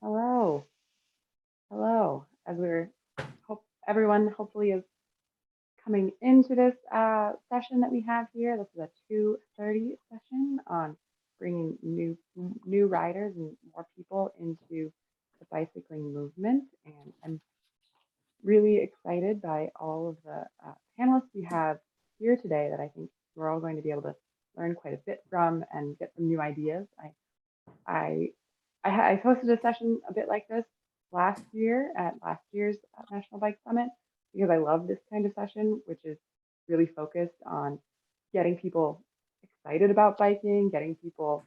Hello. Hello. As everyone hopefully is coming into this session that we have here. This is a 2:30 session on bringing new riders and more people into the bicycling movement. And I'm really excited by all of the panelists we have here today that I think we're all going to be able to learn quite a bit from and get some new ideas. I hosted a session a bit like this last year at last year's National Bike Summit because I love this kind of session, which is really focused on getting people excited about biking, getting people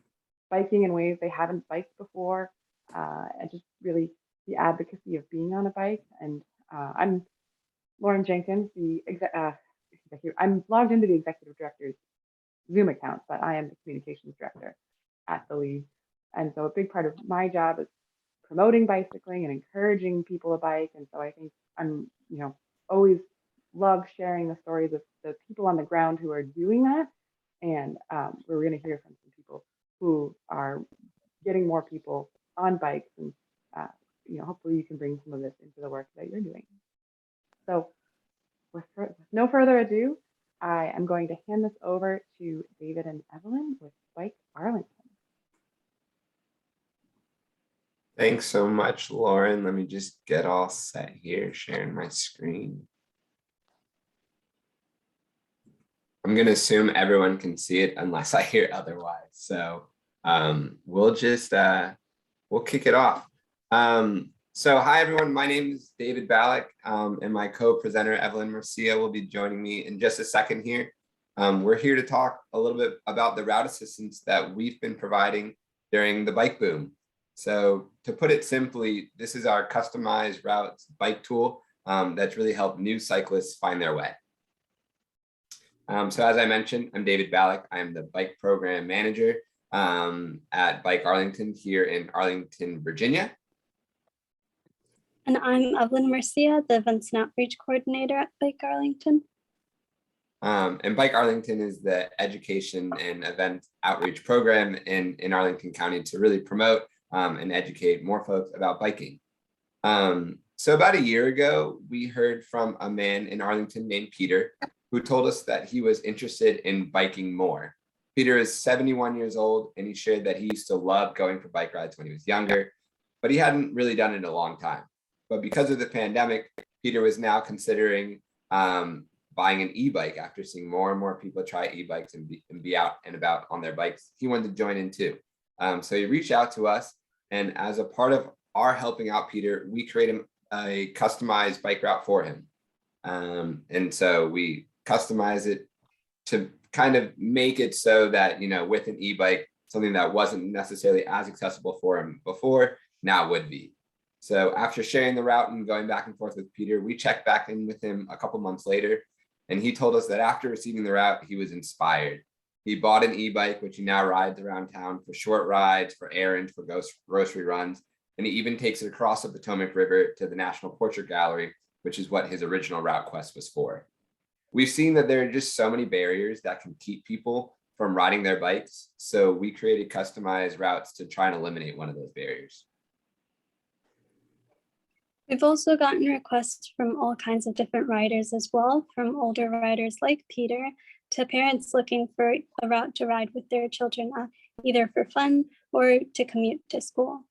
biking in ways they haven't biked before, and just really the advocacy of being on a bike. And I'm Lauren Jenkins, executive. I'm logged into the executive director's Zoom account, but I am the communications director at the League. And so a big part of my job is promoting bicycling and encouraging people to bike. And so I think I'm, always love sharing the stories of the people on the ground who are doing that. And we're going to hear from some people who are getting more people on bikes. And, hopefully you can bring some of this into the work that you're doing. So with no further ado, I am going to hand this over to David and Evelyn with Bike Arlington. Thanks so much, Lauren. Let me just get all set here, sharing my screen. I'm going to assume everyone can see it unless I hear otherwise. So we'll kick it off. So hi, everyone. My name is David Ballack, and my co-presenter, Evelyn Murcia, will be joining me in just a second here. We're here to talk a little bit about the route assistance that we've been providing during the bike boom. So to put it simply, this is our customized routes bike tool that's really helped new cyclists find their way. So as I mentioned, I'm David Ballack. I'm the bike program manager at Bike Arlington here in Arlington, Virginia. And I'm Evelyn Murcia, the Events and Outreach Coordinator at Bike Arlington. And Bike Arlington is the education and event outreach program in Arlington County to really promote and educate more folks about biking. So about a year ago, we heard from a man in Arlington named Peter, who told us that he was interested in biking more. Peter is 71 years old, and he shared that he used to love going for bike rides when he was younger, but he hadn't really done it in a long time. But because of the pandemic, Peter was now considering buying an e-bike after seeing more and more people try e-bikes and be out and about on their bikes. He wanted to join in too. So he reached out to us, and as a part of our helping out Peter, we created a customized bike route for him. And so we customize it to kind of make it so that, with an e-bike, something that wasn't necessarily as accessible for him before, now would be. So after sharing the route and going back and forth with Peter, we checked back in with him a couple months later, and he told us that after receiving the route, he was inspired. He bought an e-bike, which he now rides around town for short rides, for errands, for grocery runs, and he even takes it across the Potomac River to the National Portrait Gallery, which is what his original route quest was for. We've seen that there are just so many barriers that can keep people from riding their bikes, so we created customized routes to try and eliminate one of those barriers. We've also gotten requests from all kinds of different riders as well, from older riders like Peter to parents looking for a route to ride with their children, either for fun or to commute to school.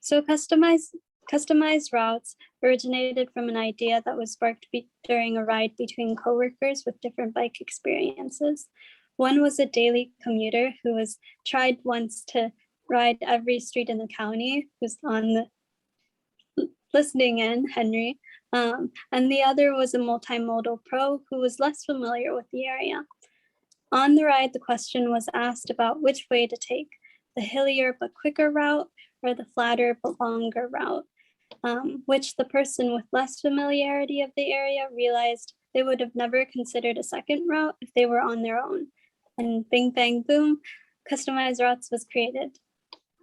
So customized routes originated from an idea that was sparked during a ride between coworkers with different bike experiences. One was a daily commuter who was tried once to ride every street in the county, who's on the listening in, Henry. And the other was a multimodal pro who was less familiar with the area. On the ride, the question was asked about which way to take, the hillier but quicker route or the flatter but longer route, which the person with less familiarity of the area realized they would have never considered a second route if they were on their own. And bing, bang, boom, customized routes was created.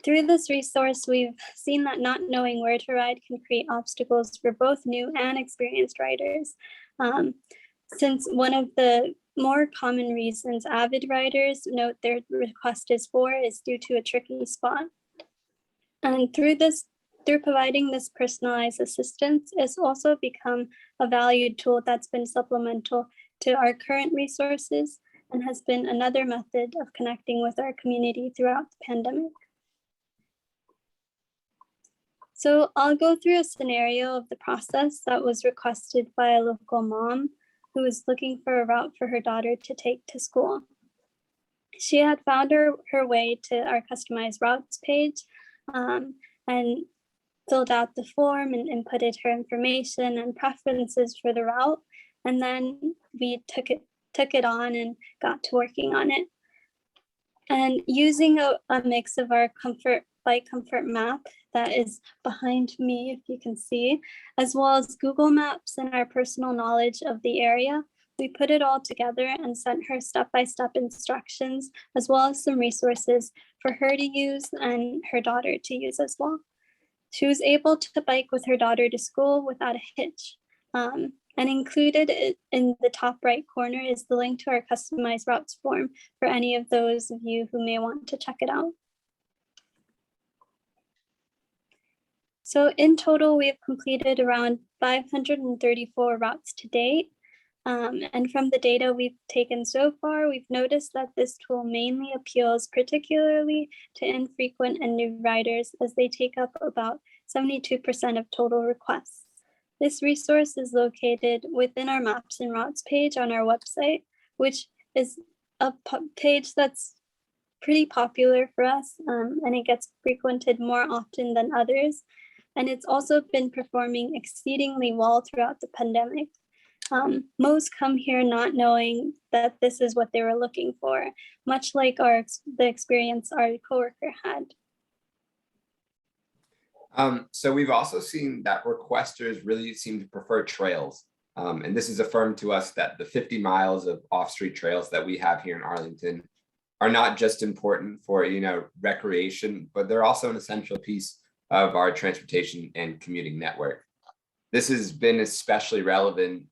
Through this resource, we've seen that not knowing where to ride can create obstacles for both new and experienced riders. Since one of the more common reasons avid riders note their request is for is due to a tricky spot. And through providing this personalized assistance, it's also become a valued tool that's been supplemental to our current resources and has been another method of connecting with our community throughout the pandemic. So I'll go through a scenario of the process that was requested by a local mom who was looking for a route for her daughter to take to school. She had found her way to our customized routes page and filled out the form and inputted her information and preferences for the route. And then we took it on and got to working on it. And using a mix of our bike comfort map that is behind me, if you can see, as well as Google Maps and our personal knowledge of the area, we put it all together and sent her step-by-step instructions, as well as some resources for her to use and her daughter to use as well. She was able to bike with her daughter to school without a hitch. And included in the top right corner is the link to our customized routes form for any of those of you who may want to check it out. So in total, we have completed around 534 routes to date. And from the data we've taken so far, we've noticed that this tool mainly appeals particularly to infrequent and new riders, as they take up about 72% of total requests. This resource is located within our Maps and Routes page on our website, which is a page that's pretty popular for us, and it gets frequented more often than others. And it's also been performing exceedingly well throughout the pandemic. Most come here not knowing that this is what they were looking for, much like the experience our coworker had. So we've also seen that requesters really seem to prefer trails. And this is affirmed to us that the 50 miles of off-street trails that we have here in Arlington are not just important for, recreation, but they're also an essential piece of our transportation and commuting network. This has been especially relevant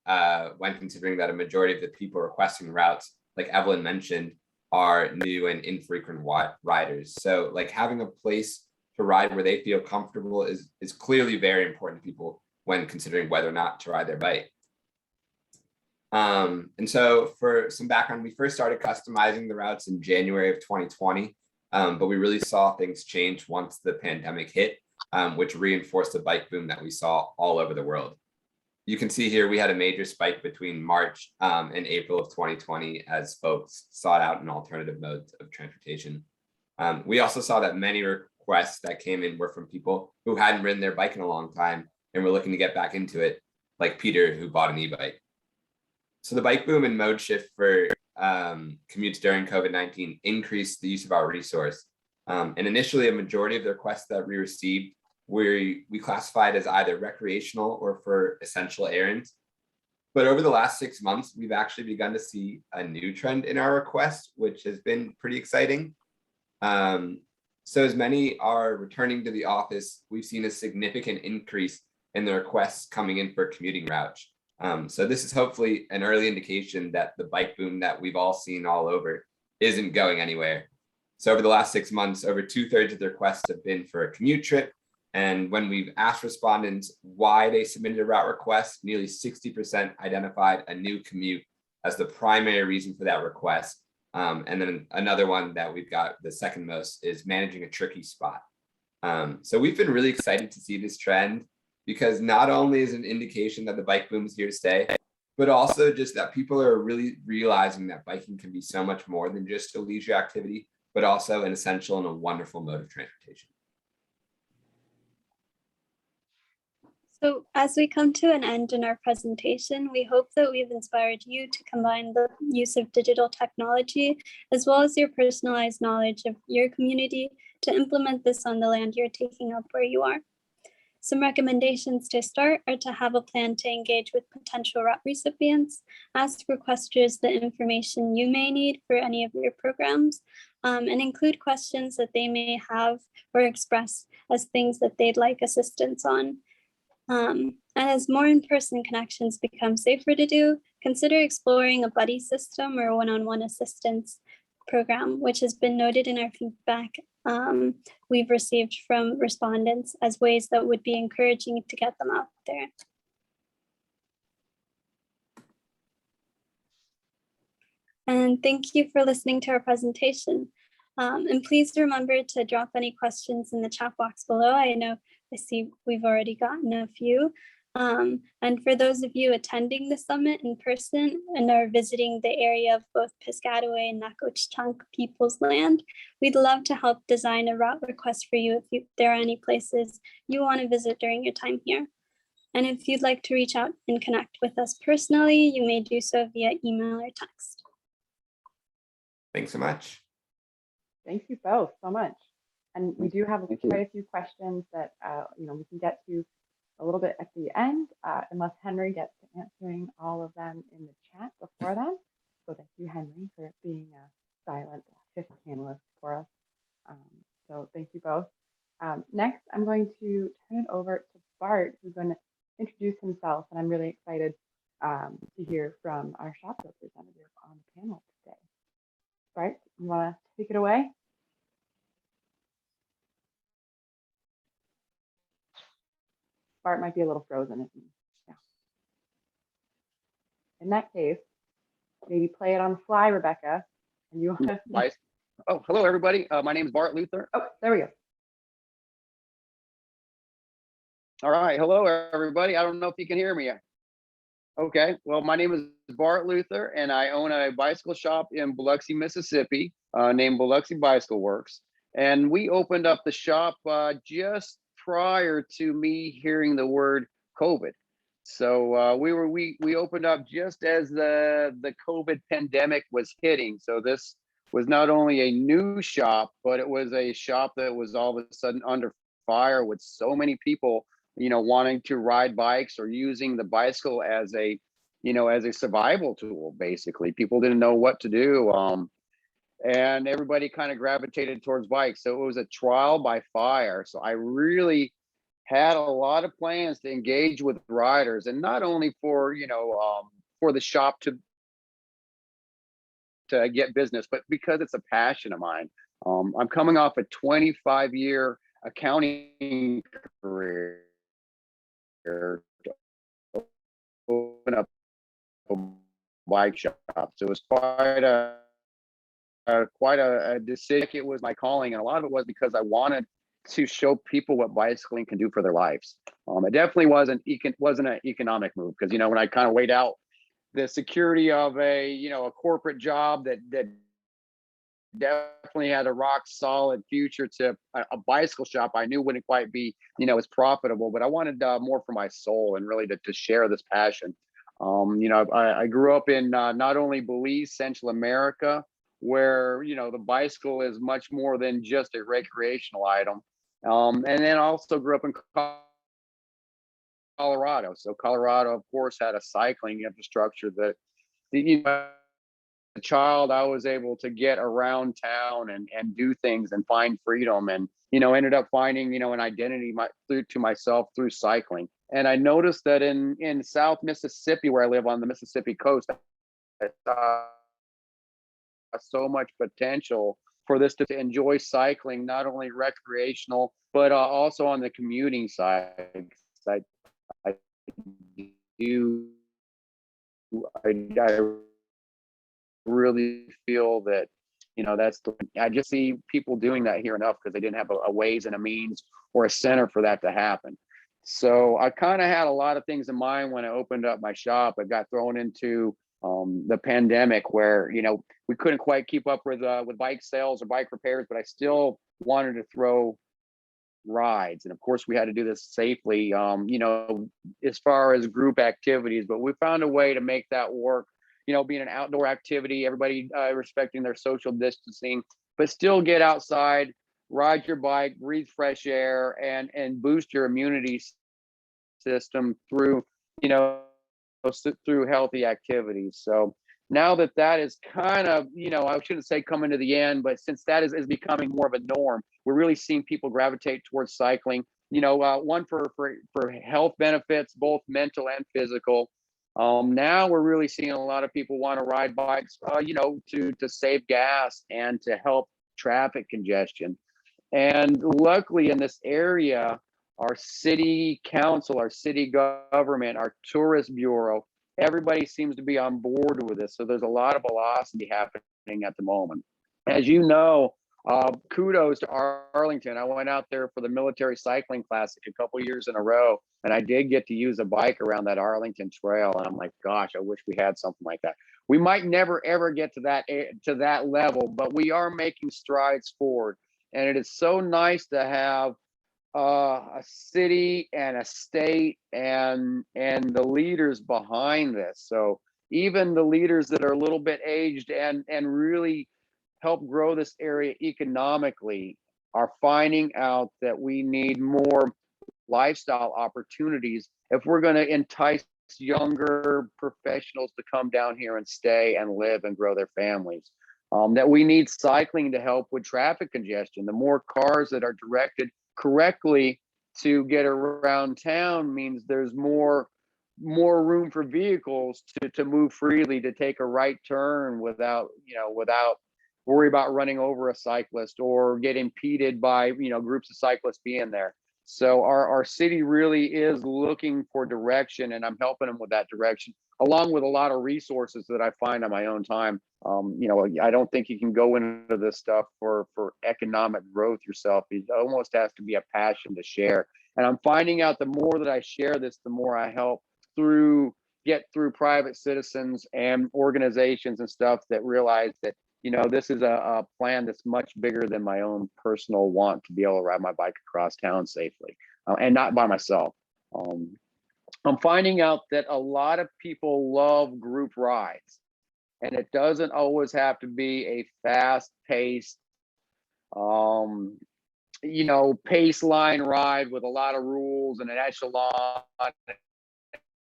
when considering that a majority of the people requesting routes, like Evelyn mentioned, are new and infrequent riders. So like having a place to ride where they feel comfortable is clearly very important to people when considering whether or not to ride their bike. And so for some background, we first started customizing the routes in January of 2020, but we really saw things change once the pandemic hit, which reinforced the bike boom that we saw all over the world. You can see here we had a major spike between March and April of 2020 as folks sought out an alternative mode of transportation. We also saw that many requests that came in were from people who hadn't ridden their bike in a long time and were looking to get back into it, like Peter, who bought an e-bike. So the bike boom and mode shift for commutes during COVID-19 increased the use of our resource. And initially, a majority of the requests that we received we classified as either recreational or for essential errands. But over the last 6 months, we've actually begun to see a new trend in our requests, which has been pretty exciting. So as many are returning to the office, we've seen a significant increase in the requests coming in for commuting routes. So this is hopefully an early indication that the bike boom that we've all seen all over isn't going anywhere. So over the last 6 months, over 2/3 of the requests have been for a commute trip. And when we've asked respondents why they submitted a route request, nearly 60% identified a new commute as the primary reason for that request. And then another one that we've got, the second most, is managing a tricky spot. So we've been really excited to see this trend, because not only is it an indication that the bike boom is here to stay, but also just that people are really realizing that biking can be so much more than just a leisure activity, but also an essential and a wonderful mode of transportation. So as we come to an end in our presentation, we hope that we've inspired you to combine the use of digital technology as well as your personalized knowledge of your community to implement this on the land you're taking up where you are. Some recommendations to start are to have a plan to engage with potential route recipients, ask requesters the information you may need for any of your programs, and include questions that they may have or express as things that they'd like assistance on. And as more in-person connections become safer to do, consider exploring a buddy system or one-on-one assistance program, which has been noted in our feedback we've received from respondents as ways that would be encouraging to get them out there. And thank you for listening to our presentation. And please remember to drop any questions in the chat box below. I see we've already gotten a few. And for those of you attending the summit in person and are visiting the area of both Piscataway and Nacotchtank People's Land, we'd love to help design a route request for you if there are any places you want to visit during your time here. And if you'd like to reach out and connect with us personally, you may do so via email or text. Thanks so much. Thank you both so much. And we do have quite a few questions that we can get to a little bit at the end, unless Henry gets to answering all of them in the chat before then. So thank you, Henry, for being a silent fifth panelist for us. So thank you both. Next, I'm going to turn it over to Bart, who's going to introduce himself, and I'm really excited to hear from our shop representative on the panel today. Bart, you want to take it away? Bart might be a little frozen, isn't he? Yeah. In that case, maybe play it on the fly, Rebecca. And you want to... Oh, hello, everybody. My name is Bart Luther. Oh, there we go. All right. Hello, everybody. I don't know if you can hear me. Okay. Well, my name is Bart Luther, and I own a bicycle shop in Biloxi, Mississippi, named Biloxi Bicycle Works. And we opened up the shop just prior to me hearing the word COVID. So we opened up just as the COVID pandemic was hitting. So this was not only a new shop, but it was a shop that was all of a sudden under fire with so many people, wanting to ride bikes or using the bicycle as a survival tool. Basically, people didn't know what to do. And everybody kind of gravitated towards bikes. So it was a trial by fire. So I really had a lot of plans to engage with riders, and not only for the shop to get business, but because it's a passion of mine. I'm coming off a 25-year accounting career to open up a bike shop. So it was quite a decision. It was my calling, and a lot of it was because I wanted to show people what bicycling can do for their lives. It definitely wasn't an economic move, because when I kind of weighed out the security of a corporate job that definitely had a rock solid future to a bicycle shop, I knew wouldn't quite be as profitable. But I wanted more for my soul, and really to share this passion. I grew up in not only Belize, Central America, where the bicycle is much more than just a recreational item, and then also grew up in Colorado. So Colorado, of course, had a cycling infrastructure that a child, I was able to get around town and do things and find freedom, and ended up finding an identity to myself through cycling. And I noticed that in South Mississippi, where I live on the Mississippi coast, I saw so much potential for this to enjoy cycling, not only recreational, but also on the commuting side. I really feel that I just see people doing that here enough, because they didn't have a ways and a means or a center for that to happen. So I kind of had a lot of things in mind when I opened up my shop. I got thrown into the pandemic, where we couldn't quite keep up with bike sales or bike repairs, but I still wanted to throw rides. And of course, we had to do this safely, as far as group activities, but we found a way to make that work, being an outdoor activity, everybody respecting their social distancing, but still get outside, ride your bike, breathe fresh air, and boost your immunity system through, through healthy activities. So now that is kind of, I shouldn't say coming to the end, but since that is becoming more of a norm, we're really seeing people gravitate towards cycling, one for health benefits, both mental and physical, Now we're really seeing a lot of people want to ride bikes, to save gas and to help traffic congestion. And luckily in this area, our city council, our city government, our tourist bureau, everybody seems to be on board with this. So there's a lot of velocity happening at the moment. As you know, kudos to Arlington. I went out there for the military cycling classic a couple years in a row, and I did get to use a bike around that Arlington trail. And I'm like, gosh, I wish we had something like that. We might never ever get to that level, but we are making strides forward. And it is so nice to have a city and a state and the leaders behind this. So even the leaders that are a little bit aged and really help grow this area economically are finding out that we need more lifestyle opportunities if we're going to entice younger professionals to come down here and stay and live and grow their families. That we need cycling to help with traffic congestion. The more cars that are directed correctly to get around town means there's more room for vehicles to move freely, to take a right turn without worry about running over a cyclist or get impeded by groups of cyclists being there. So our city really is looking for direction, and I'm helping them with that direction, along with a lot of resources that I find on my own time. I don't think you can go into this stuff for economic growth yourself. It almost has to be a passion to share. And I'm finding out the more that I share this, the more I help get through private citizens and organizations and stuff that realize that this is a plan that's much bigger than my own personal want to be able to ride my bike across town safely, and not by myself. I'm finding out that a lot of people love group rides, and it doesn't always have to be a fast-paced, pace line ride with a lot of rules and an echelon.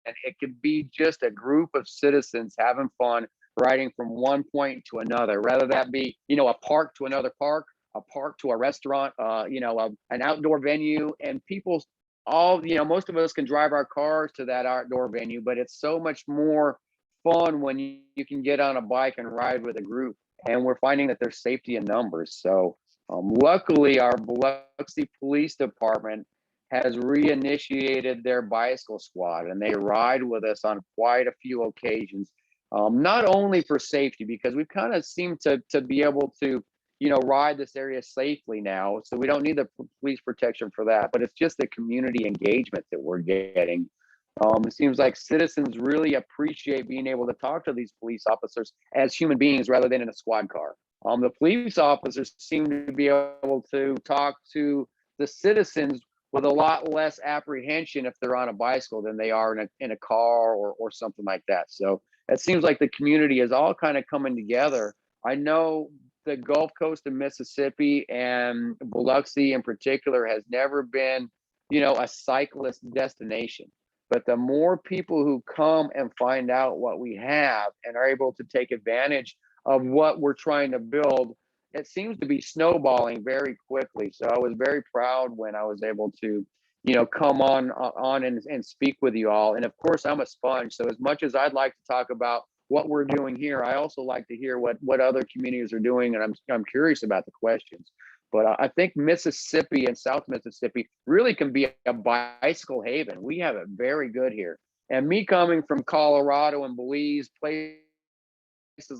And it could be just a group of citizens having fun, riding from one point to another, rather that be, a park to another park, a park to a restaurant, an outdoor venue. And people most of us can drive our cars to that outdoor venue, but it's so much more fun when you can get on a bike and ride with a group. And we're finding that there's safety in numbers. So luckily our Biloxi Police Department has reinitiated their bicycle squad, and they ride with us on quite a few occasions. Not only for safety, because we've kind of seemed to be able to, ride this area safely now. So we don't need the police protection for that, but it's just the community engagement that we're getting. It seems like citizens really appreciate being able to talk to these police officers as human beings rather than in a squad car. The police officers seem to be able to talk to the citizens with a lot less apprehension if they're on a bicycle than they are in a car or something like that. So it seems like the community is all kind of coming together. I know the Gulf Coast of Mississippi and Biloxi in particular has never been, a cyclist destination. But the more people who come and find out what we have and are able to take advantage of what we're trying to build, it seems to be snowballing very quickly. So I was very proud when I was able to, come on and speak with you all. And of course, I'm a sponge. So as much as I'd like to talk about what we're doing here, I also like to hear what other communities are doing, and I'm curious about the questions. But I think Mississippi and South Mississippi really can be a bicycle haven. We have it very good here. And me coming from Colorado and Belize, places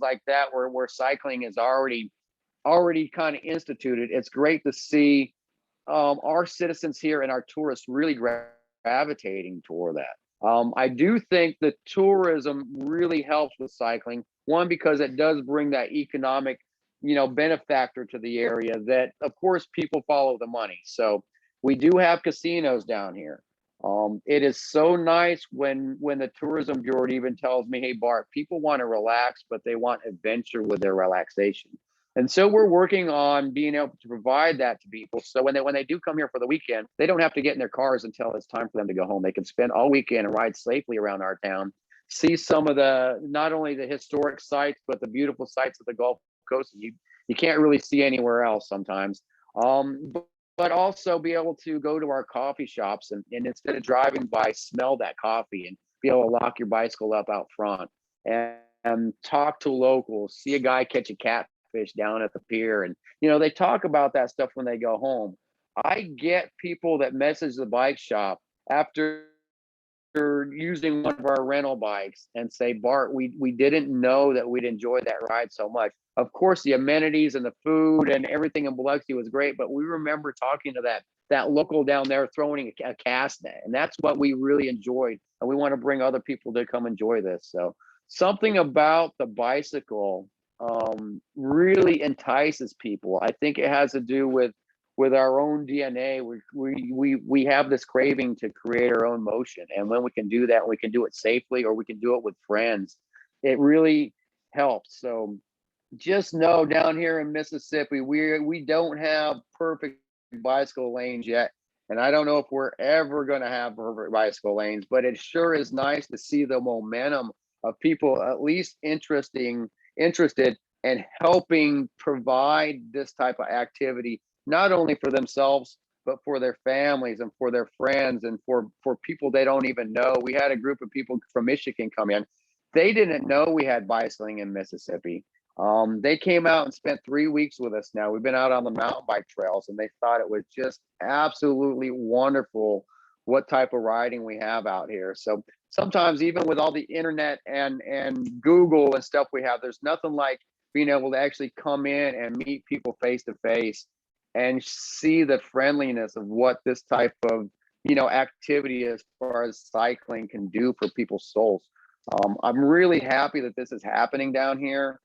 like that where cycling is already kind of instituted, it's great to see our citizens here and our tourists really gravitating toward that. I do think that tourism really helps with cycling. One, because it does bring that economic, benefactor to the area that, of course, people follow the money. So we do have casinos down here. It is so nice when the tourism bureau even tells me, hey, Bart, people want to relax, but they want adventure with their relaxation. And so we're working on being able to provide that to people. So when they do come here for the weekend, they don't have to get in their cars until it's time for them to go home. They can spend all weekend and ride safely around our town, see some of not only the historic sites, but the beautiful sites of the Gulf Coast you can't really see anywhere else sometimes. But also be able to go to our coffee shops and instead of driving by, smell that coffee be able to lock your bicycle up out front and talk to locals, see a guy catch a catfish down at the pier. And, they talk about that stuff when they go home. I get people that message the bike shop after using one of our rental bikes and say, Bart, we didn't know that we'd enjoy that ride so much. Of course, the amenities and the food and everything in Biloxi was great, but we remember talking to that local down there throwing a cast net, and that's what we really enjoyed. And we want to bring other people to come enjoy this. So something about the bicycle really entices people. I think it has to do with our own DNA. We have this craving to create our own motion, and when we can do that, we can do it safely, or we can do it with friends. It really helps. So just know, down here in Mississippi, we don't have perfect bicycle lanes yet, and I don't know if we're ever going to have perfect bicycle lanes, but it sure is nice to see the momentum of people at least interested and helping provide this type of activity, not only for themselves, but for their families and for their friends and for people they don't even know. We had a group of people from Michigan come in. They didn't know we had bicycling in Mississippi. They came out and spent 3 weeks with us now. We've been out on the mountain bike trails, and they thought it was just absolutely wonderful what type of riding we have out here. So sometimes, even with all the internet and Google and stuff we have, there's nothing like being able to actually come in and meet people face to face and see the friendliness of what this type of activity as far as cycling can do for people's souls. I'm really happy that this is happening down here.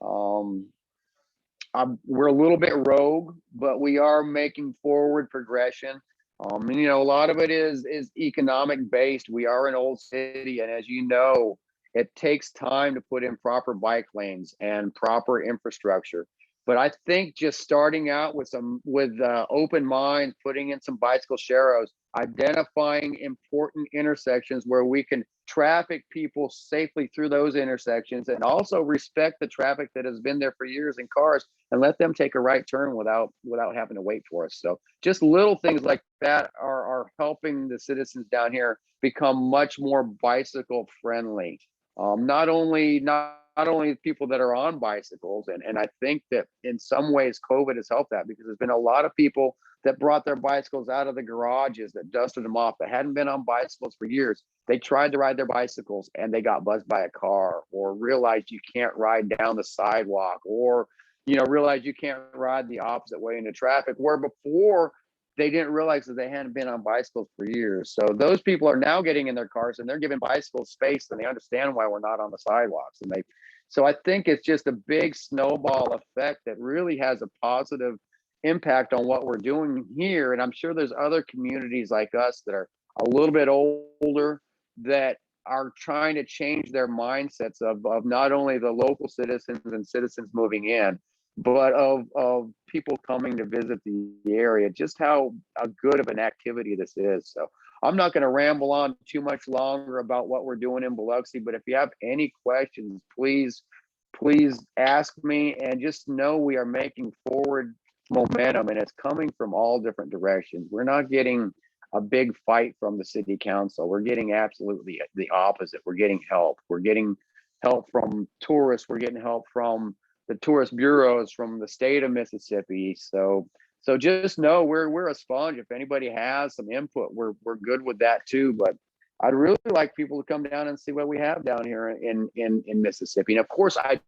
We're a little bit rogue, but we are making forward progression. A lot of it is economic based. We are an old city, and as you know, it takes time to put in proper bike lanes and proper infrastructure. But I think just starting out with open minds, putting in some bicycle sharrows, identifying important intersections where we can traffic people safely through those intersections, and also respect the traffic that has been there for years in cars, and let them take a right turn without having to wait for us. So just little things like that are helping the citizens down here become much more bicycle friendly. Not only people that are on bicycles, and I think that in some ways COVID has helped that, because there's been a lot of people that brought their bicycles out of the garages, that dusted them off, that hadn't been on bicycles for years. They tried to ride their bicycles and they got buzzed by a car, or realized you can't ride down the sidewalk, or realized you can't ride the opposite way into traffic, where before they didn't realize that they hadn't been on bicycles for years. So those people are now getting in their cars and they're giving bicycles space, and they understand why we're not on the sidewalks. So I think it's just a big snowball effect that really has a positive impact on what we're doing here. And I'm sure there's other communities like us that are a little bit older that are trying to change their mindsets of not only the local citizens and citizens moving in, but of people coming to visit the area, just how good of an activity this is. So I'm not going to ramble on too much longer about what we're doing in Biloxi, but if you have any questions, please ask me, and just know we are making forward momentum, and it's coming from all different directions. We're not getting a big fight from the city council. We're getting absolutely the opposite. We're getting help. We're getting help from tourists. We're getting help from the tourist bureaus from the state of Mississippi. So just know we're a sponge. If anybody has some input, we're good with that too. But I'd really like people to come down and see what we have down here in Mississippi. And of course, I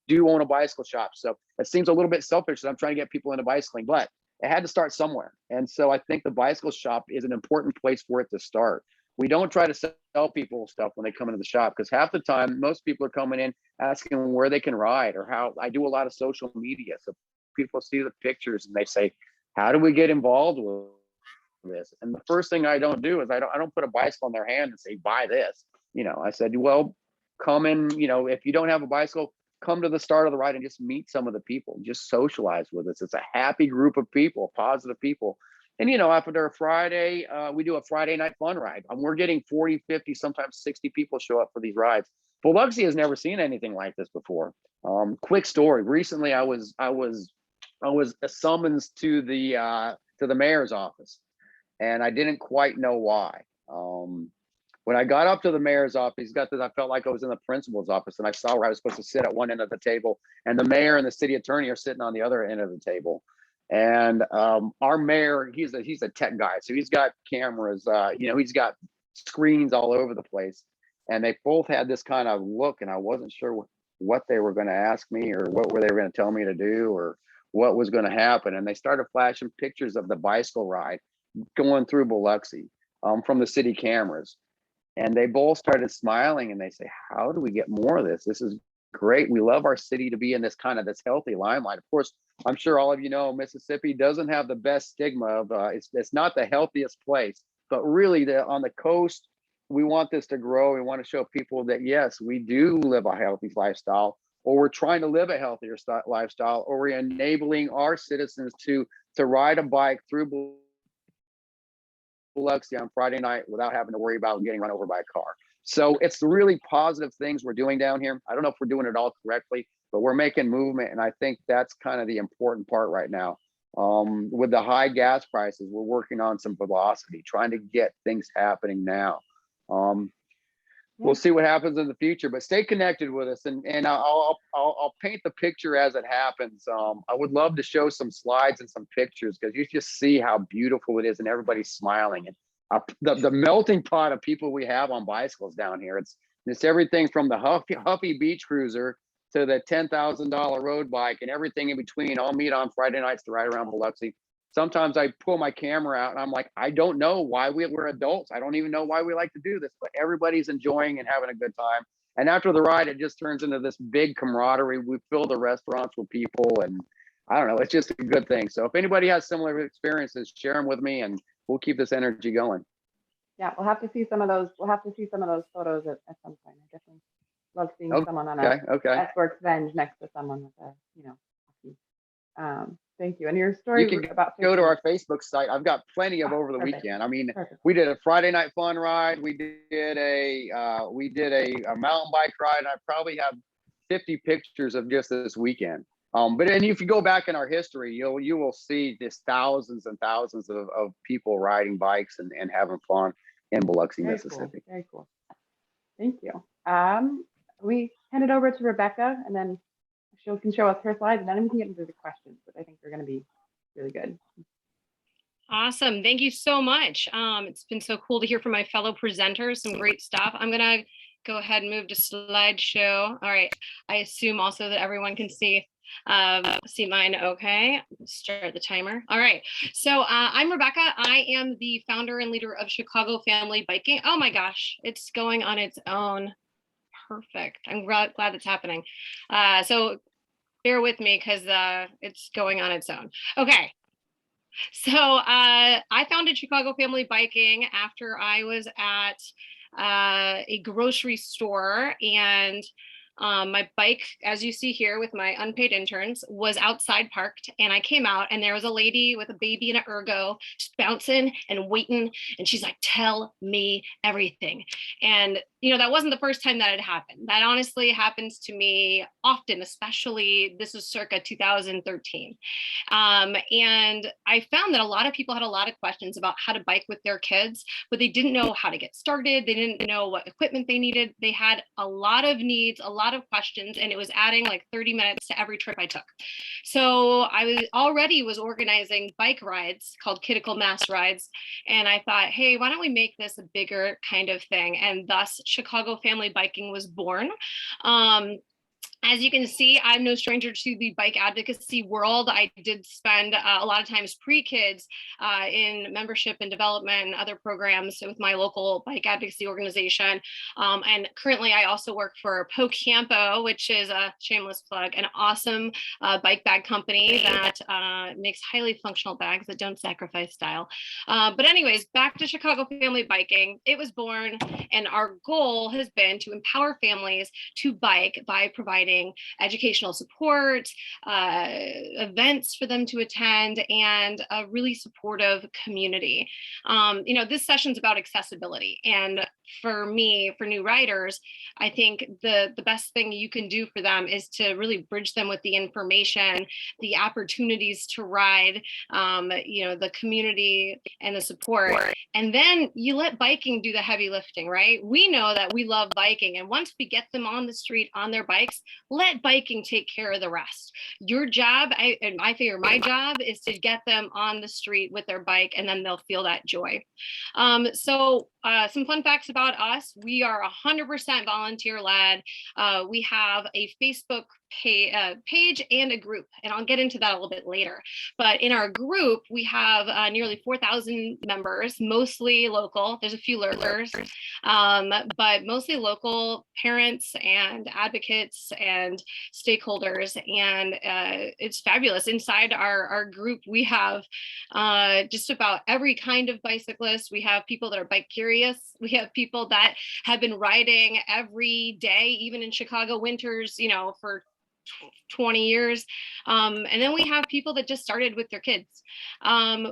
do own a bicycle shop, so it seems a little bit selfish that I'm trying to get people into bicycling, but it had to start somewhere. And so I think the bicycle shop is an important place for it to start. We don't try to sell people stuff when they come into the shop, because half the time, most people are coming in asking where they can ride, or how. I do a lot of social media. So people see the pictures and they say, how do we get involved with this? And the first thing I don't do is I don't put a bicycle in their hand and say, buy this. I said, well, come in, if you don't have a bicycle, come to the start of the ride and just meet some of the people, just socialize with us. It's a happy group of people, positive people. And, after a Friday, we do a Friday night fun ride. We're getting 40, 50, sometimes 60 people show up for these rides. Biloxi has never seen anything like this before. Quick story. Recently, I was summoned to the mayor's office, and I didn't quite know why. When I got up to the mayor's office, he's got this, I felt like I was in the principal's office, and I saw where I was supposed to sit at one end of the table, and the mayor and the city attorney are sitting on the other end of the table. And our mayor, he's a tech guy, so he's got cameras, he's got screens all over the place. And they both had this kind of look, and I wasn't sure what they were going to ask me, or what were they going to tell me to do, or what was going to happen. And they started flashing pictures of the bicycle ride going through Biloxi from the city cameras. And they both started smiling, and they say, how do we get more of this? This is great. We love our city to be in this healthy limelight. Of course, I'm sure all of you know Mississippi doesn't have the best stigma of it's not the healthiest place, but really on the coast, we want this to grow. We want to show people that yes, we do live a healthy lifestyle, or we're trying to live a healthier lifestyle, or we're enabling our citizens to ride a bike through Biloxi on Friday night without having to worry about getting run over by a car. So it's really positive things we're doing down here. I don't know if we're doing it all correctly, but we're making movement. And I think that's kind of the important part right now. With the high gas prices, we're working on some velocity, trying to get things happening now. We'll see what happens in the future, but stay connected with us, and I'll paint the picture as it happens. I would love to show some slides and some pictures, because you just see how beautiful it is, and everybody's smiling, and the melting pot of people we have on bicycles down here. It's everything from the Huffy beach cruiser to the $10,000 road bike, and everything in between. All meet on Friday nights to ride around Biloxi. Sometimes I pull my camera out and I'm like, I don't know why we're adults. I don't even know why we like to do this, but everybody's enjoying and having a good time. And after the ride, it just turns into this big camaraderie. We fill the restaurants with people, and I don't know, it's just a good thing. So if anybody has similar experiences, share them with me, and we'll keep this energy going. Yeah, we'll have to see some of those. We'll have to see some of those photos at some point. I definitely love seeing someone on a escort Venge next to someone with a, thank you. And your story, you can about go to our Facebook site. I've got plenty of over the weekend. I mean, we did a Friday night fun ride. We did a mountain bike ride. I probably have 50 pictures of just this weekend. But and if you go back in our history, you will see just thousands and thousands of people riding bikes and having fun in Biloxi, Mississippi. Cool. Very cool. Thank you. We hand it over to Rebecca, and then she can show us her slides, and then we can get into the questions, but I think they're going to be really good. Awesome. Thank you so much. It's been so cool to hear from my fellow presenters, some great stuff. I'm going to go ahead and move to slideshow. All right. I assume also that everyone can see mine. Okay. Start the timer. All right. So I'm Rebecca. I am the founder and leader of Chicago Family Biking. Oh my gosh, it's going on its own. Perfect. I'm glad it's happening. So bear with me because it's going on its own. Okay. So I founded Chicago Family Biking after I was at a grocery store, and my bike, as you see here with my unpaid interns, was outside parked, and I came out and there was a lady with a baby in an ergo just bouncing and waiting, and she's like, tell me everything. And that wasn't the first time that had happened. That honestly happens to me often, especially this was circa 2013. And I found that a lot of people had a lot of questions about how to bike with their kids, but they didn't know how to get started. They didn't know what equipment they needed. They had a lot of needs, a lot of questions, and it was adding like 30 minutes to every trip I took. So I was organizing bike rides called Critical Mass Rides. And I thought, hey, why don't we make this a bigger kind of thing? And thus Chicago Family Biking was born. As you can see, I'm no stranger to the bike advocacy world. I did spend a lot of times pre-kids in membership and development and other programs with my local bike advocacy organization. And currently I also work for Pocampo, which is a shameless plug, an awesome bike bag company that makes highly functional bags that don't sacrifice style. But anyways, back to Chicago Family Biking. It was born, and our goal has been to empower families to bike by providing providing educational support, events for them to attend, and a really supportive community. This session's about accessibility. And for me, for new riders, I think the best thing you can do for them is to really bridge them with the information, the opportunities to ride, the community and the support. And then you let biking do the heavy lifting, right? We know that we love biking. And once we get them on the street on their bikes, let biking take care of the rest. Your job, I figure my job is to get them on the street with their bike, and then they'll feel that joy. So some fun facts about us: we are 100% volunteer led. We have a Facebook page and a group, and I'll get into that a little bit later. But in our group, we have nearly 4,000 members, mostly local. There's a few lurkers, but mostly local parents and advocates and stakeholders. And it's fabulous. Inside our group, we have just about every kind of bicyclist. We have people that are bike curious. We have people that have been riding every day, even in Chicago winters, for 20 years. And then we have people that just started with their kids.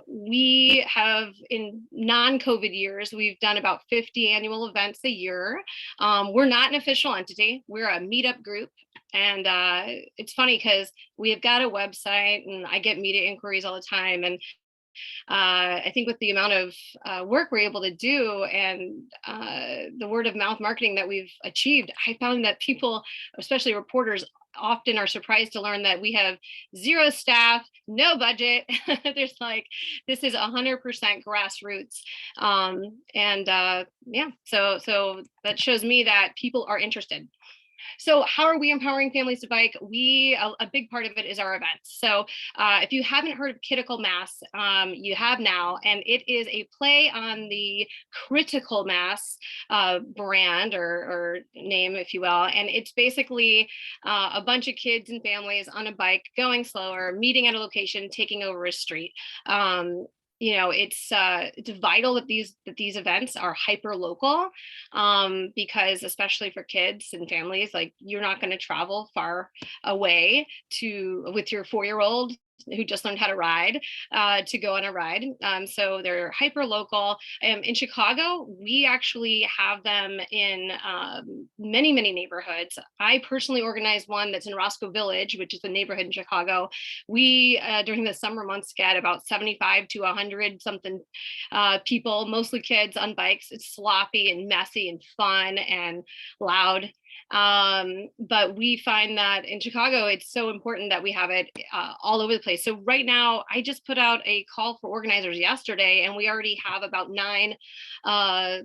We have, in non-COVID years, we've done about 50 annual events a year. We're not an official entity. We're a meetup group. And it's funny because we have got a website, and I get media inquiries all the time. And I think with the amount of work we're able to do and the word of mouth marketing that we've achieved, I found that people, especially reporters, often are surprised to learn that we have 0 staff, no budget. There's this is 100% grassroots. So that shows me that people are interested. So how are we empowering families to bike? A big part of it is our events. So if you haven't heard of Critical Mass, you have now, and it is a play on the Critical Mass brand or name, if you will. And it's basically a bunch of kids and families on a bike going slower, meeting at a location, taking over a street. It's vital that these events are hyper local, because especially for kids and families, you're not going to travel far away with your 4-year-old who just learned how to ride to go on a ride. So they're hyper local. In Chicago, we actually have them in many neighborhoods. I personally organize one that's in Roscoe Village, which is a neighborhood in Chicago. We during the summer months get about 75 to 100 something people, mostly kids on bikes. It's sloppy and messy and fun and loud. But we find that in Chicago, it's so important that we have it all over the place. So right now, I just put out a call for organizers yesterday, and we already have about 9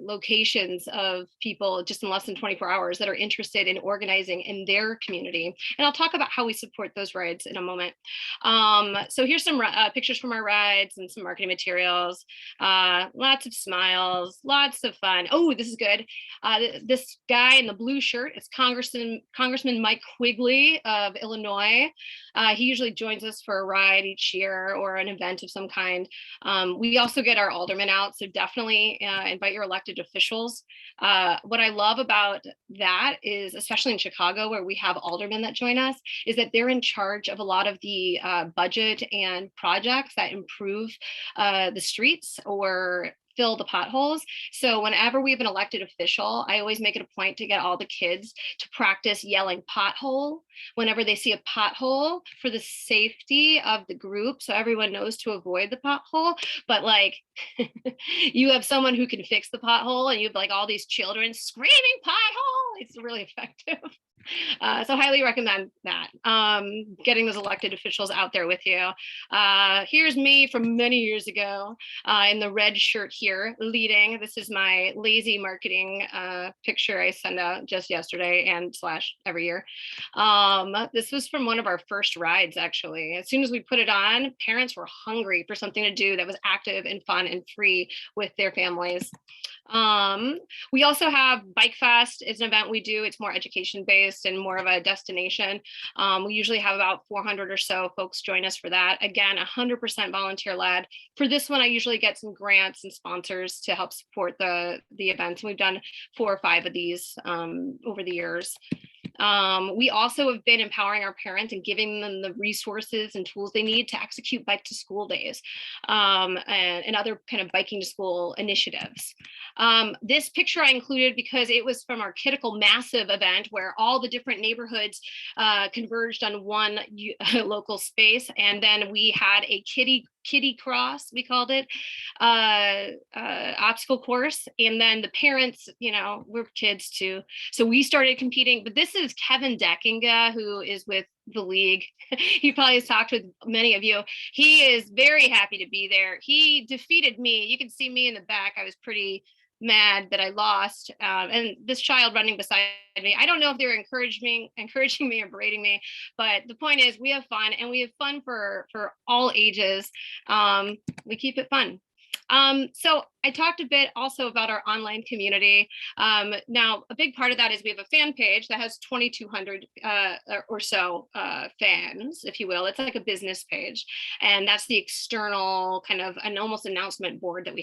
locations of people just in less than 24 hours that are interested in organizing in their community. And I'll talk about how we support those rides in a moment. So here's some pictures from our rides and some marketing materials. Lots of smiles, lots of fun. Oh, this is good. This guy in the blue shirt is Congressman Mike Quigley of Illinois. He usually joins us for a ride each year or an event of some kind. We also get our aldermen out, so definitely invite your elected officials. What I love about that is, especially in Chicago, where we have aldermen that join us, is that they're in charge of a lot of the budget and projects that improve the streets or fill the potholes. So whenever we have an elected official, I always make it a point to get all the kids to practice yelling pothole whenever they see a pothole, for the safety of the group, so everyone knows to avoid the pothole. But you have someone who can fix the pothole, and you have all these children screaming pothole. It's really effective. So highly recommend that, getting those elected officials out there with you. Here's me from many years ago in the red shirt here leading. This is my lazy marketing picture I send out just yesterday and / every year. This was from one of our first rides, actually. As soon as we put it on, parents were hungry for something to do that was active and fun and free with their families. We also have Bike Fest. It's an event we do. It's more education based and more of a destination. We usually have about 400 or so folks join us for that. Again, 100% volunteer led. For this one, I usually get some grants and sponsors to help support the events. We've done 4 or 5 of these over the years. We also have been empowering our parents and giving them the resources and tools they need to execute bike to school days, and other kind of biking to school initiatives. This picture I included because it was from our Kittical Massive event where all the different neighborhoods converged on one local space. And then we had a kitty cross, we called it, obstacle course. And then the parents, we're kids too. So we started competing, but this is Kevin Deckinga, who is with the league. He probably has talked with many of you. He is very happy to be there. He defeated me. You can see me in the back. I was pretty mad that I lost. And this child running beside me, I don't know if they're encouraging me or berating me, but the point is we have fun, and we have fun for all ages. We keep it fun. So I talked a bit also about our online community. Now, a big part of that is we have a fan page that has 2,200 or so fans, if you will. It's like a business page, and that's the external kind of an almost announcement board that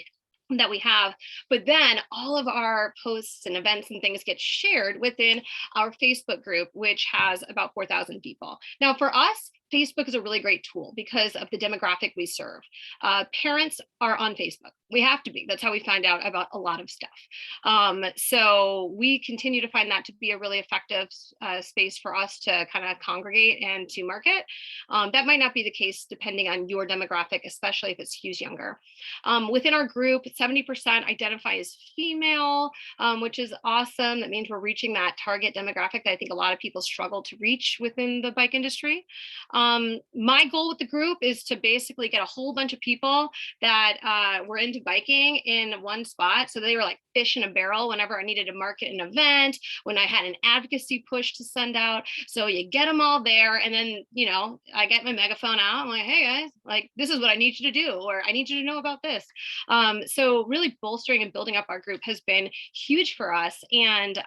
we have. But then all of our posts and events and things get shared within our Facebook group, which has about 4,000 people. Now, for us, Facebook is a really great tool because of the demographic we serve. Parents are on Facebook. We have to be. That's how we find out about a lot of stuff. So we continue to find that to be a really effective space for us to kind of congregate and to market. That might not be the case depending on your demographic, especially if it skews younger. Within our group, 70% identify as female, which is awesome. That means we're reaching that target demographic that I think a lot of people struggle to reach within the bike industry. My goal with the group is to basically get a whole bunch of people that were into biking in one spot. So they were like fish in a barrel whenever I needed to market an event, when I had an advocacy push to send out. So you get them all there. And then, I get my megaphone out. I'm like, hey guys, like, this is what I need you to do, or I need you to know about this. So really bolstering and building up our group has been huge for us. And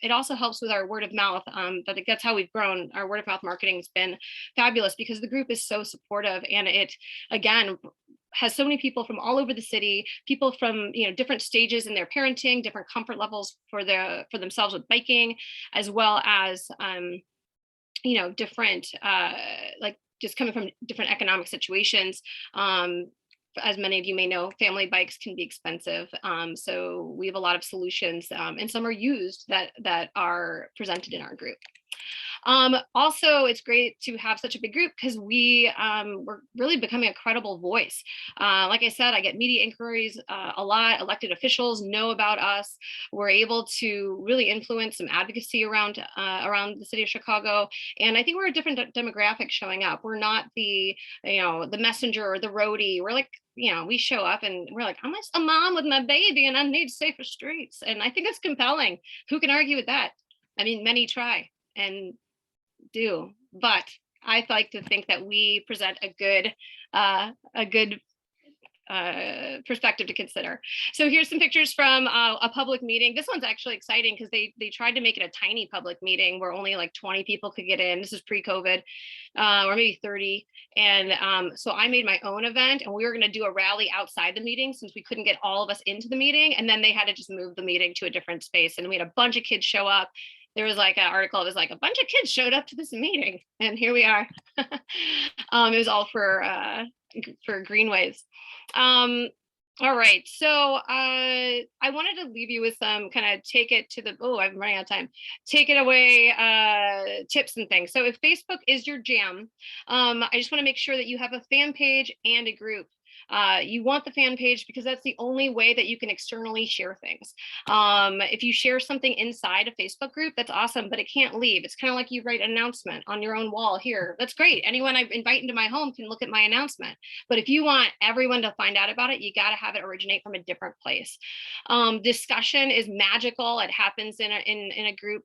it also helps with our word of mouth. I think that's how we've grown. Our word of mouth marketing has been fabulous because the group is so supportive, and it, again, has so many people from all over the city, people from different stages in their parenting, different comfort levels for themselves with biking, as well as different like just coming from different economic situations. As many of you may know, family bikes can be expensive. So we have a lot of solutions, and some are used that are presented in our group. Also, it's great to have such a big group because we're really becoming a credible voice. Like I said, I get media inquiries a lot. Elected officials know about us. We're able to really influence some advocacy around the city of Chicago. And I think we're a different demographic showing up. We're not the messenger or the roadie. We're like, we show up and we're like, I'm a mom with my baby and I need safer streets. And I think that's compelling. Who can argue with that? I mean, many try and do, but I like to think that we present a good perspective to consider. So here's some pictures from a public meeting. This one's actually exciting because they tried to make it a tiny public meeting where only like 20 people could get in. This is pre-COVID, or maybe 30. And so I made my own event, and we were going to do a rally outside the meeting since we couldn't get all of us into the meeting. And then they had to just move the meeting to a different space. And we had a bunch of kids show up. There was like an article, it was like a bunch of kids showed up to this meeting, and here we are. It was all for Greenways. All right, so I wanted to leave you with some kind of take it away tips and things. So if Facebook is your jam, I just want to make sure that you have a fan page and a group. You want the fan page because that's the only way that you can externally share things. If you share something inside a Facebook group, that's awesome, but it can't leave. It's kind of like you write an announcement on your own wall here. That's great. Anyone I invite into my home can look at my announcement. But if you want everyone to find out about it, you got to have it originate from a different place. Discussion is magical. It happens in a group.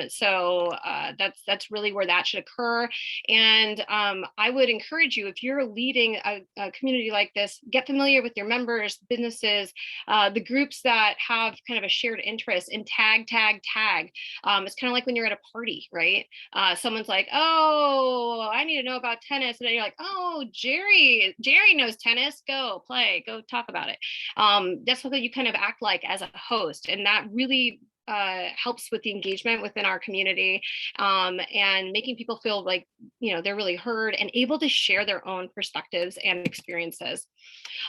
So that's really where that should occur. And I would encourage you, if you're leading a community like this, get familiar with your members, businesses, the groups that have kind of a shared interest, and tag. It's kind of like when you're at a party, right? Someone's like, oh, I need to know about tennis. And then you're like, oh, Jerry knows tennis. Go play, go talk about it. That's something you kind of act like as a host. And that really helps with the engagement within our community, and making people feel like, they're really heard and able to share their own perspectives and experiences.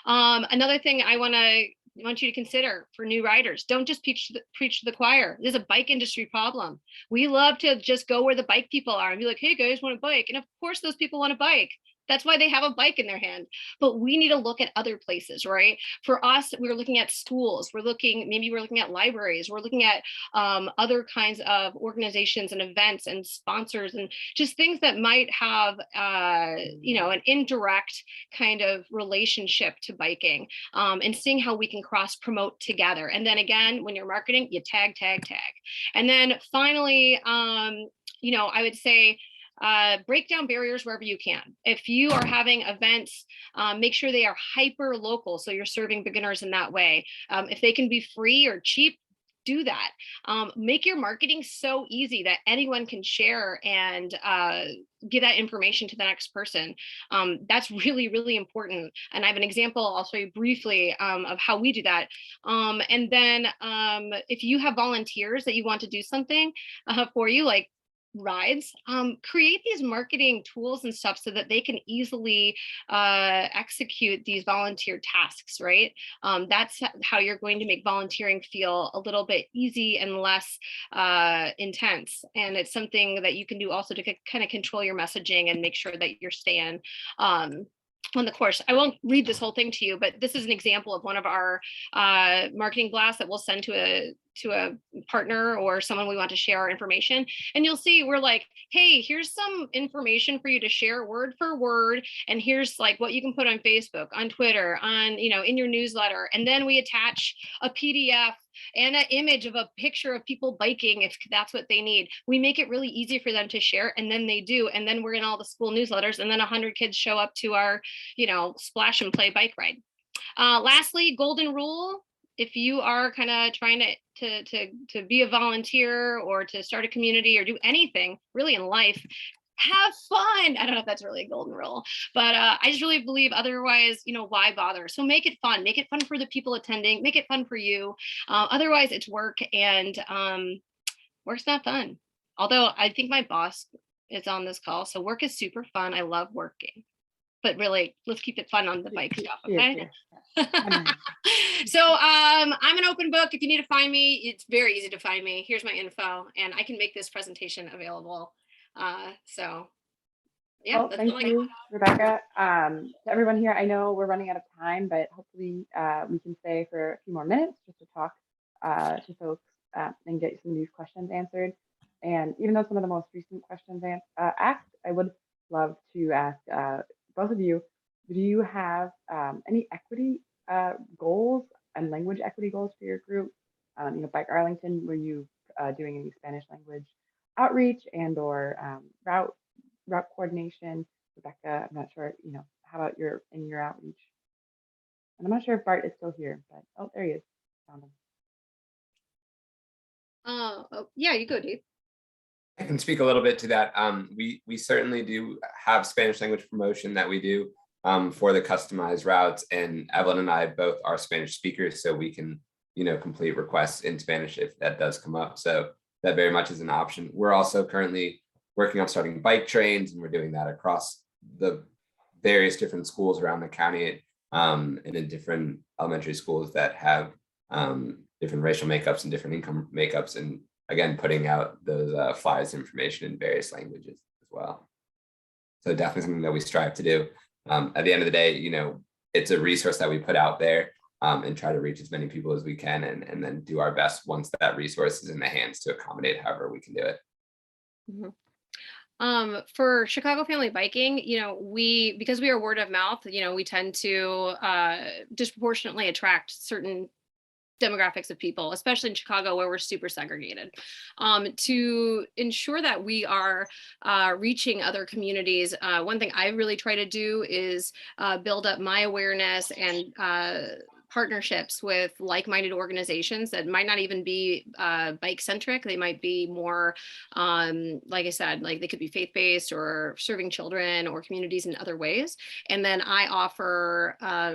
Another thing I want you to consider for new riders: don't just preach to the choir. There's a bike industry problem. We love to just go where the bike people are and be like, hey guys, want a bike? And of course those people want a bike. That's why they have a bike in their hand. But we need to look at other places, right? For us, we're looking at schools. Maybe we're looking at libraries. We're looking at other kinds of organizations and events and sponsors and just things that might have, an indirect kind of relationship to biking, and seeing how we can cross promote together. And then again, when you're marketing, you tag. And then finally, I would say, break down barriers wherever you can. If you are having events, make sure they are hyper local, so you're serving beginners in that way. If they can be free or cheap, do that. Make your marketing so easy that anyone can share and give that information to the next person. That's really, really important. And I have an example I'll show you briefly of how we do that. And then if you have volunteers that you want to do something for you, like rides, create these marketing tools and stuff so that they can easily execute these volunteer tasks, right? That's how you're going to make volunteering feel a little bit easy and less intense. And it's something that you can do also to kind of control your messaging and make sure that you're staying on the course. I won't read this whole thing to you, but this is an example of one of our marketing blasts that we'll send to a partner or someone we want to share our information. And you'll see we're like, hey, here's some information for you to share word for word. And here's like what you can put on Facebook, on Twitter, on, in your newsletter. And then we attach a PDF and an image of a picture of people biking if that's what they need. We make it really easy for them to share, and then they do. And then we're in all the school newsletters, and then 100 kids show up to our, splash and play bike ride. Lastly, golden rule: if you are kind of trying to be a volunteer or to start a community or do anything really in life, have fun. I don't know if that's really a golden rule, but I just really believe otherwise, why bother? So make it fun. Make it fun for the people attending. Make it fun for you. Otherwise, it's work, and work's not fun. Although I think my boss is on this call, so work is super fun. I love working. But really, let's keep it fun on the bike stuff, okay? So I'm an open book. If you need to find me, it's very easy to find me. Here's my info, and I can make this presentation available. So yeah, Well, thank you, Rebecca. To everyone here, I know we're running out of time, but hopefully we can stay for a few more minutes just to talk to folks and get some of these questions answered. And even though some of the most recent questions asked, I would love to ask both of you, do you have any equity goals and language equity goals for your group? Bike Arlington, were you doing any Spanish language outreach and or route coordination? Rebecca, I'm not sure, how about your outreach? And I'm not sure if Bart is still here, but oh, there he is. Found him. Yeah, you go, Dave. I can speak a little bit to that. We certainly do have Spanish language promotion that we do for the customized routes, and Evelyn and I both are Spanish speakers, so we can, complete requests in Spanish if that does come up. So that very much is an option. We're also currently working on starting bike trains, and we're doing that across the various different schools around the county, and in different elementary schools that have different racial makeups and different income makeups, and again, putting out those flyers information in various languages as well. So definitely something that we strive to do. At the end of the day, it's a resource that we put out there and try to reach as many people as we can, and then do our best once that resource is in the hands to accommodate however we can do it. Mm-hmm. For Chicago Family Biking, because we are word of mouth, we tend to disproportionately attract certain demographics of people, especially in Chicago, where we're super segregated. To ensure that we are reaching other communities, one thing I really try to do is build up my awareness and partnerships with like-minded organizations that might not even be bike centric. They might be more, like I said, like they could be faith-based or serving children or communities in other ways. And then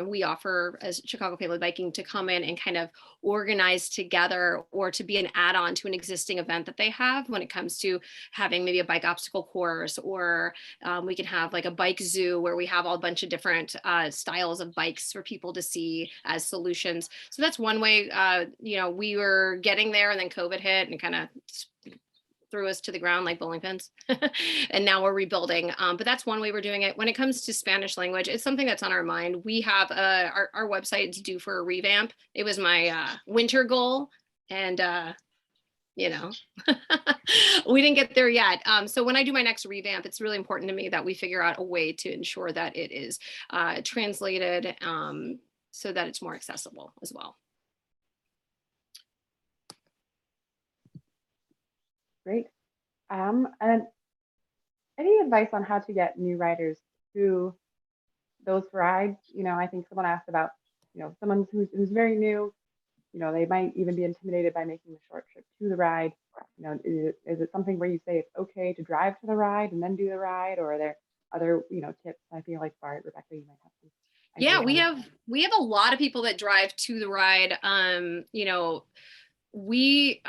we offer as Chicago Family Biking to come in and kind of organize together or to be an add-on to an existing event that they have when it comes to having maybe a bike obstacle course, or we can have like a bike zoo where we have all a bunch of different styles of bikes for people to see as solutions. So that's one way. We were getting there and then COVID hit and kind of threw us to the ground like bowling pins. And now we're rebuilding. But that's one way we're doing it. When it comes to Spanish language, it's something that's on our mind. We have our website is due for a revamp. It was my winter goal. And we didn't get there yet. So when I do my next revamp, it's really important to me that we figure out a way to ensure that it is translated so that it's more accessible as well. Great. And any advice on how to get new riders to those rides? I think someone asked about, someone who's very new, they might even be intimidated by making the short trip to the ride. Is it something where you say it's okay to drive to the ride and then do the ride, or are there other, tips? I feel like Bart, Rebecca, you might have some. Yeah, we have a lot of people that drive to the ride. I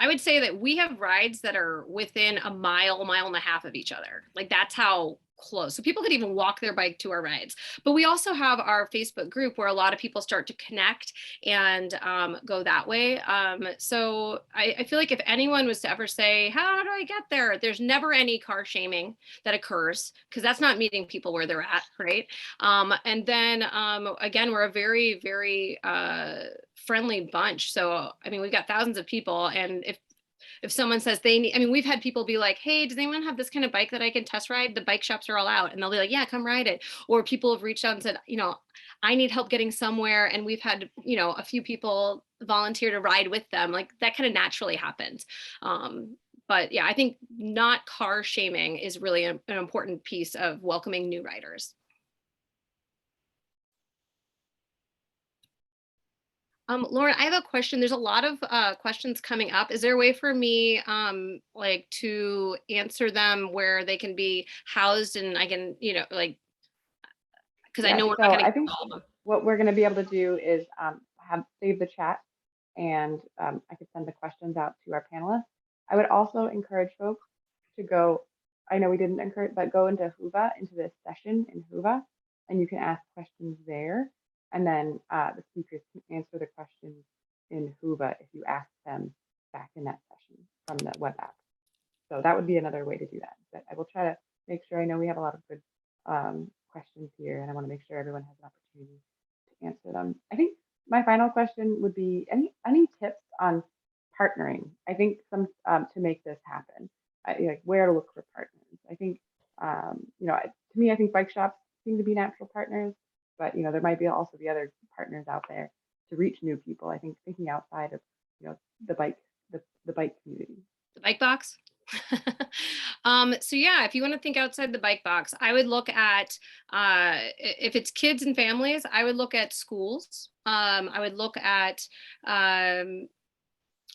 would say that we have rides that are within a mile and a half of each other. Like that's how close. So people could even walk their bike to our rides. But we also have our Facebook group where a lot of people start to connect and go that way. So I feel like if anyone was to ever say, how do I get there? There's never any car shaming that occurs because that's not meeting people where they're at, right? And then again, we're a very, very friendly bunch. So, I mean, we've got thousands of people, and if someone says they need, we've had people be like, hey, does anyone have this kind of bike that I can test ride? The bike shops are all out, and they'll be like, yeah, come ride it. Or people have reached out and said, I need help getting somewhere. And we've had, a few people volunteer to ride with them. Like that kind of naturally happens. But yeah, I think not car shaming is really an important piece of welcoming new riders. Lauren, I have a question. There's a lot of questions coming up. Is there a way for me to answer them where they can be housed and I can, because I know we're not going to get all of them. What we're going to be able to do is save the chat, and I could send the questions out to our panelists. I would also encourage folks to go, I know we didn't encourage, but go into Whova, into this session in Whova, and you can ask questions there. And then the speakers can answer the questions in Whova if you ask them back in that session from the web app. So that would be another way to do that. But I will try to make sure, I know we have a lot of good questions here, and I want to make sure everyone has an opportunity to answer them. I think my final question would be any tips on partnering? I think some to make this happen, like where to look for partners. I think, to me, I think bike shops seem to be natural partners. But there might be also the other partners out there to reach new people. I think thinking outside of the bike community. The bike box. So yeah, if you want to think outside the bike box, I would look at if it's kids and families, I would look at schools. I would look at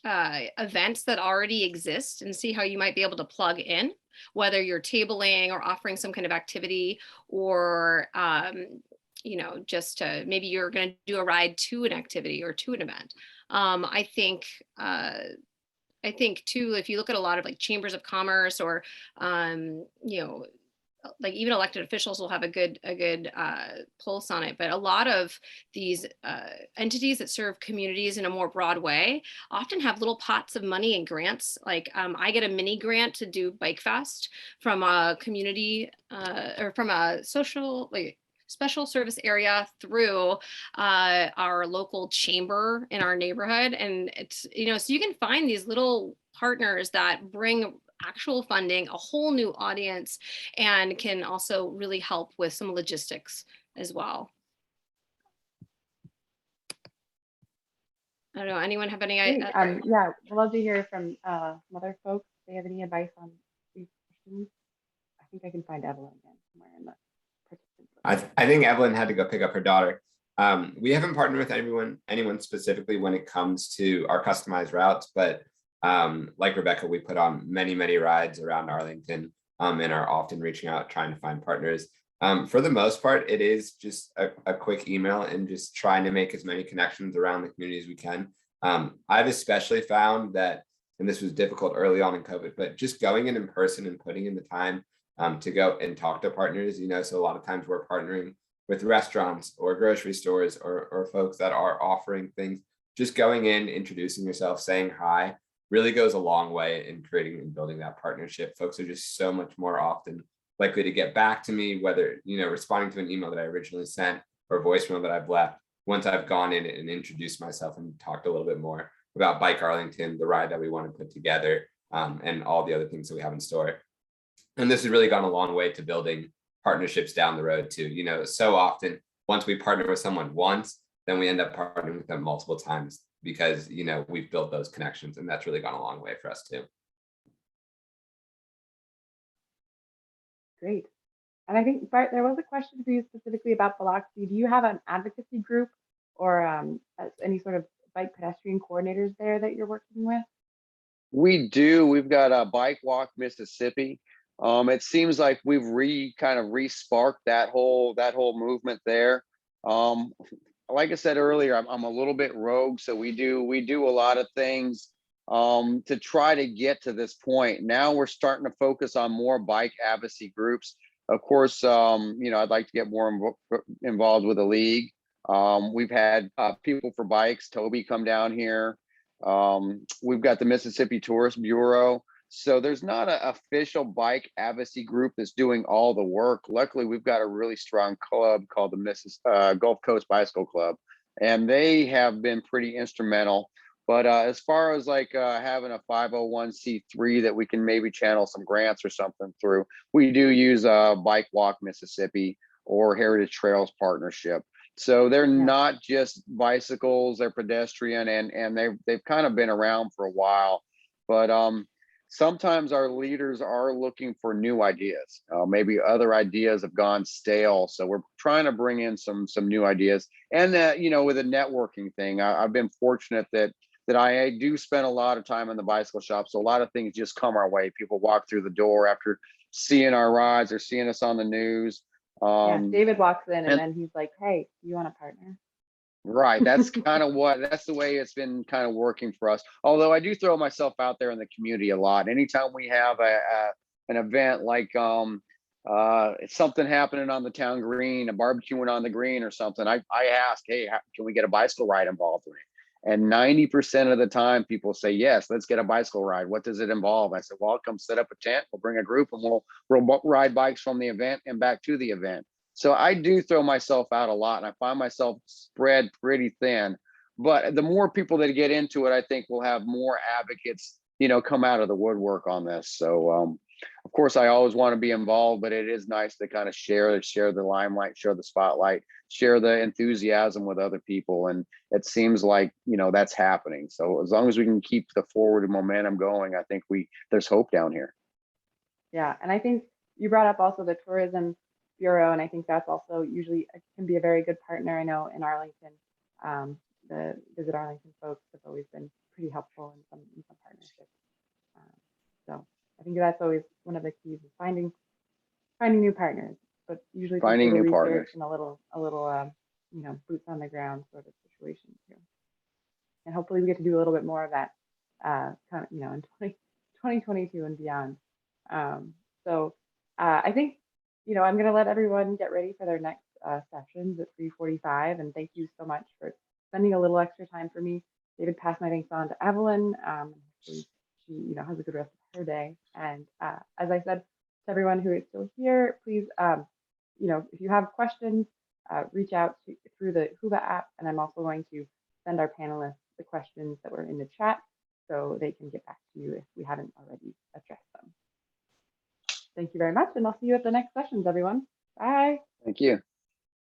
events that already exist and see how you might be able to plug in, whether you're tabling or offering some kind of activity, or just maybe you're going to do a ride to an activity or to an event. I think too, if you look at a lot of like chambers of commerce or, like even elected officials will have a good pulse on it. But a lot of these entities that serve communities in a more broad way often have little pots of money and grants. Like I get a mini grant to do Bike Fest from a community or from a special service area through our local chamber in our neighborhood. And it's, so you can find these little partners that bring actual funding, a whole new audience, and can also really help with some logistics as well. I don't know, anyone have any yeah, I'd love to hear from some other folks. If they have any advice on these questions. I think I can find Evelyn again somewhere in the participants. I think Evelyn had to go pick up her daughter. We haven't partnered with anyone specifically when it comes to our customized routes, but like Rebecca, we put on many rides around Arlington and are often reaching out, trying to find partners. For the most part, it is just a quick email and just trying to make as many connections around the community as we can. I've especially found that, and this was difficult early on in COVID, but just going in person and putting in the time to go and talk to partners, so a lot of times we're partnering with restaurants or grocery stores or folks that are offering things. Just going in, introducing yourself, saying hi really goes a long way in creating and building that partnership. Folks are just so much more often likely to get back to me, whether, responding to an email that I originally sent or voicemail that I've left, once I've gone in and introduced myself and talked a little bit more about Bike Arlington, the ride that we want to put together, and all the other things that we have in store. And this has really gone a long way to building partnerships down the road too. So often once we partner with someone once, then we end up partnering with them multiple times because, we've built those connections, and that's really gone a long way for us too. Great. And I think, Bart, there was a question for you specifically about Biloxi. Do you have an advocacy group or any sort of bike pedestrian coordinators there that you're working with? We do. We've got a Bike Walk Mississippi. It seems like we've kind of re-sparked that whole movement there. Like I said earlier, I'm a little bit rogue, so we do a lot of things to try to get to this point. Now we're starting to focus on more bike advocacy groups. Of course, I'd like to get more involved with the league. We've had People for Bikes, Toby, come down here. We've got the Mississippi Tourist Bureau. So there's not an official bike advocacy group that's doing all the work. Luckily, we've got a really strong club called the Gulf Coast Bicycle Club, and they have been pretty instrumental. But as far as having a 501c3 that we can maybe channel some grants or something through, we do use Bike Walk Mississippi or Heritage Trails Partnership. So they're not just bicycles, they're pedestrian, and they've kind of been around for a while. But sometimes our leaders are looking for new ideas. Maybe other ideas have gone stale. So we're trying to bring in some new ideas. And that, with a networking thing, I've been fortunate that I do spend a lot of time in the bicycle shop. So a lot of things just come our way. People walk through the door after seeing our rides or seeing us on the news. David walks in and then he's like, "Hey, you want a partner?" Right. That's that's the way it's been kind of working for us. Although I do throw myself out there in the community a lot. Anytime we have an event like something happening on the town green, a barbecuing on the green or something, I ask, "Hey, can we get a bicycle ride involved in it?" And 90% of the time people say, "Yes, let's get a bicycle ride. What does it involve?" I said, "Well, I'll come set up a tent. We'll bring a group and we'll ride bikes from the event and back to the event." So I do throw myself out a lot, and I find myself spread pretty thin. But the more people that get into it, I think we'll have more advocates, come out of the woodwork on this. So of course, I always want to be involved, but it is nice to kind of share the limelight, share the spotlight, share the enthusiasm with other people. And it seems like, that's happening. So as long as we can keep the forward momentum going, I think there's hope down here. Yeah. And I think you brought up also the Tourism Bureau, and I think that's also usually can be a very good partner. I know in Arlington, the Visit Arlington folks have always been pretty helpful in some partnerships. So I think that's always one of the keys is finding new partners, but usually Finding new partners and a little boots on the ground sort of situation too. And hopefully we get to do a little bit more of that in 2022 and beyond. So I think I'm going to let everyone get ready for their next sessions at 3:45, and thank you so much for spending a little extra time for me. David, pass my thanks on to Evelyn. Hopefully she has a good rest of her day. And as I said to everyone who is still here, please if you have questions, reach out through the Whoova app, and I'm also going to send our panelists the questions that were in the chat so they can get back to you if we haven't already addressed them. Thank you very much, and I'll see you at the next sessions, everyone. Bye. Thank you.